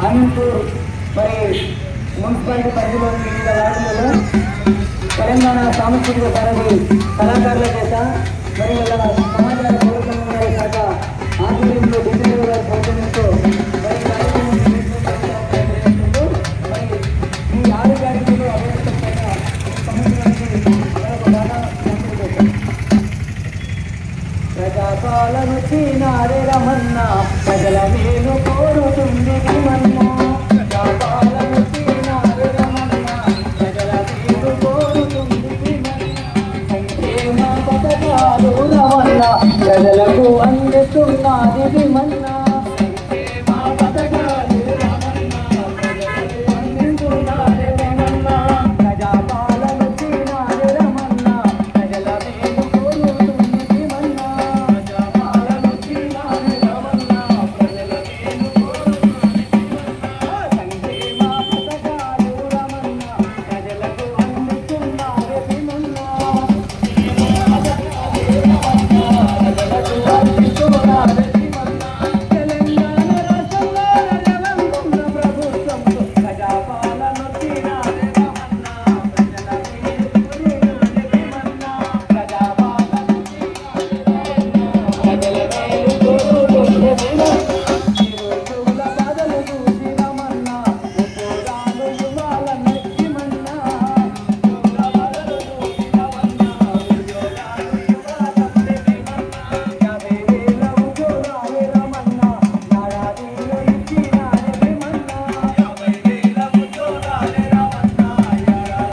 అనంతపూర్ మరి మున్సిపాలిటీ పరిధిలోని వివిధ వార్డులలో తెలంగాణ సాంస్కృతిక సారథి కళాకారుల చేత మరి సమాచార పౌర సంబంధాల శాఖ ఆధ్వర్యంలో డిజైనర్ గారి సౌజన్యంతో మరి మరి ఈ 6 కేటగిరీలో అభివృద్ధి ప్రజాపాలన చీనారే రమన్న ప్రజల మేలు కోరుతుంది మన్నా ప్రజాపాలన చీనారే రమన్న ప్రజల మేలు కోరుతుంది సంక్షేమ పథకాలు రమన్న ప్రజలకు అందిస్తున్నది మన్నా